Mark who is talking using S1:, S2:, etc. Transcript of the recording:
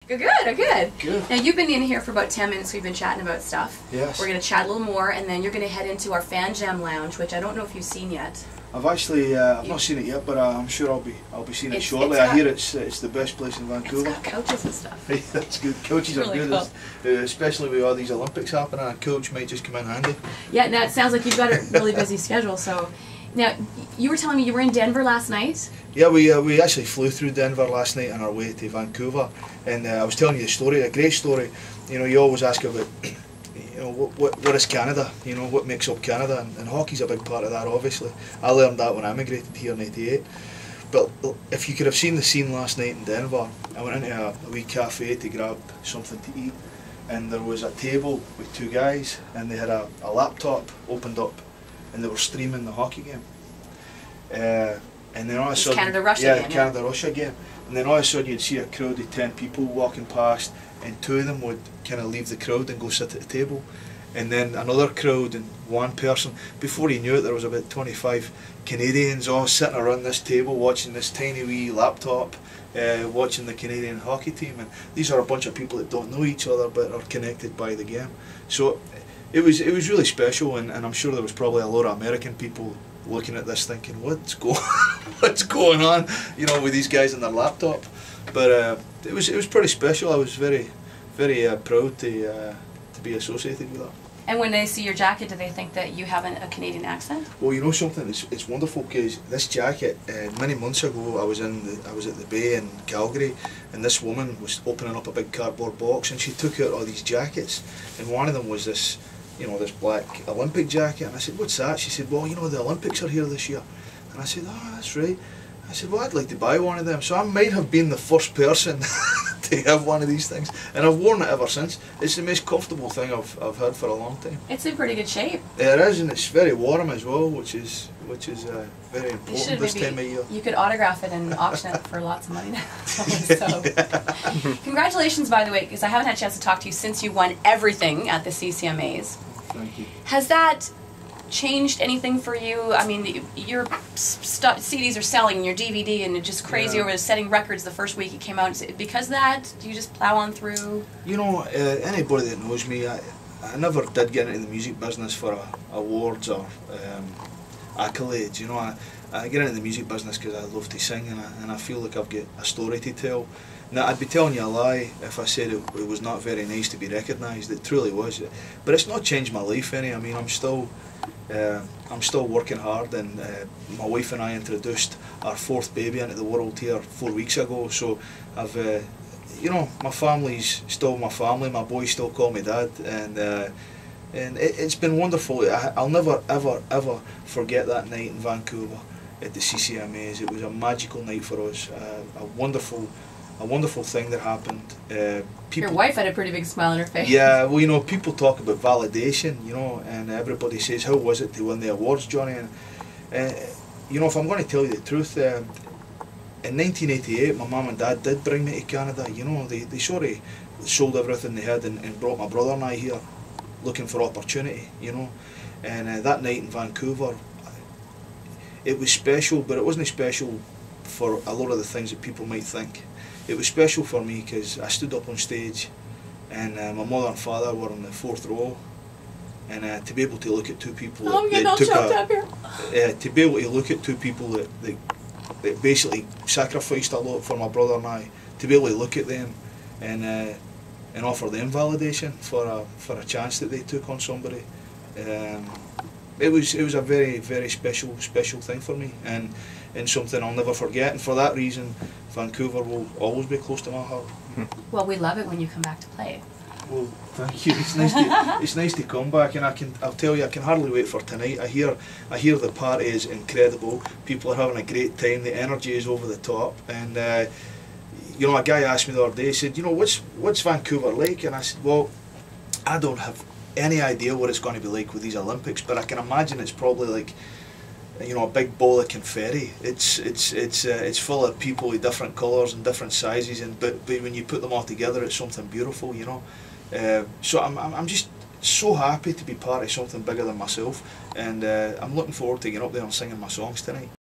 S1: Good, good.
S2: Good.
S1: Now you've been in here for about 10 minutes. We've been chatting about stuff.
S2: Yes.
S1: We're going to chat a little more, and then you're going to head into our Fan Jam Lounge, which I don't know if you've seen yet.
S2: I've actually, I've not seen it yet, but I'm sure I'll be seeing it shortly. I hear it's the best place in Vancouver.
S1: It's got couches and stuff.
S2: That's good. Couches are
S1: really
S2: good,
S1: cool.
S2: Especially with all these Olympics happening. A coach might just come in handy.
S1: Yeah. Now it sounds like you've got a really busy schedule. So, now you were telling me you were in Denver last night.
S2: Yeah, we actually flew through Denver last night on our way to Vancouver, and I was telling you a story, a great story. You know, you always ask about, you know, what is Canada? You know, what makes up Canada? And hockey's a big part of that, obviously. I learned that when I immigrated here in '88. But if you could have seen the scene last night in Denver, I went into a wee cafe to grab something to eat, and there was a table with two guys, and they had a laptop opened up, and they were streaming the hockey game. And then all of a sudden,
S1: Canada-Russia game.
S2: Canada-Russia game. And then all of a sudden you'd see a crowd of 10 people walking past, and two of them would kind of leave the crowd and go sit at the table. And then another crowd and one person. Before you knew it, there was about 25 Canadians all sitting around this table watching this tiny wee laptop, watching the Canadian hockey team. And these are a bunch of people that don't know each other but are connected by the game. So it was really special, and I'm sure there was probably a lot of American people looking at this thinking, what's going on, you know, with these guys on their laptop. But it was pretty special. I was very proud to be associated with that.
S1: And when they see your jacket, do they think that you have a Canadian accent?
S2: Well, you know something, it's wonderful, because this jacket, many months ago I was at the Bay in Calgary, and this woman was opening up a big cardboard box, and she took out all these jackets, and one of them was this, you know, this black Olympic jacket. And I said, what's that? She said, well, you know, the Olympics are here this year. And I said, oh, that's right. I said, well, I'd like to buy one of them. So I might have been the first person to have one of these things, and I've worn it ever since. It's the most comfortable thing I've had for a long time.
S1: It's in pretty good shape.
S2: It is, and it's very warm as well, which is very important this time of year.
S1: You could autograph it and auction it for lots of money now. So, congratulations, by the way, because I haven't had a chance to talk to you since you won everything at the CCMAs.
S2: Thank you.
S1: Has that changed anything for you? I mean, your CDs are selling, and your DVD, and it's just crazy over setting records the first week it came out. Because of that, do you just plow on through? You
S2: know, anybody that knows me, I never did get into the music business for awards or accolades. You know, I get into the music business because I love to sing, and I feel like I've got a story to tell. Now, I'd be telling you a lie if I said it was not very nice to be recognised. It truly was, but it's not changed my life any. I mean, I'm still working hard, and my wife and I introduced our fourth baby into the world here 4 weeks ago. So I've, you know, my family's still my family. My boys still call me dad, and it's been wonderful. I'll never ever forget that night in Vancouver at the CCMAs. It was a magical night for us. A wonderful thing that happened.
S1: Your wife had a pretty big smile on her face.
S2: Yeah, well, you know, people talk about validation, you know, and everybody says, how was it to win the awards, Johnny? And, you know, if I'm going to tell you the truth, in 1988, my mum and dad did bring me to Canada. You know, they sort of sold everything they had and brought my brother and I here looking for opportunity, you know. And that night in Vancouver, it was special, but it wasn't special for a lot of the things that people might think. It was special for me because I stood up on stage, and my mother and father were on the fourth row, and to be able to look at two people
S1: to
S2: be able to look at two people that basically sacrificed a lot for my brother and I, to be able to look at them and offer them validation for a chance that they took on somebody. It was a very special thing for me, and something I'll never forget. And for that reason, Vancouver will always be close to my heart.
S1: Well, we love it when you come back to play.
S2: Well, thank you. It's nice to come back, and I'll tell you, I can hardly wait for tonight. I hear the party is incredible. People are having a great time. The energy is over the top, and you know, a guy asked me the other day. He said, you know, what's Vancouver like? And I said, well, I don't have any idea what it's going to be like with these Olympics, but I can imagine it's probably like, you know, a big ball of confetti. It's full of people with different colours and different sizes, but when you put them all together, it's something beautiful, you know. So I'm just so happy to be part of something bigger than myself, and I'm looking forward to getting up there and singing my songs tonight.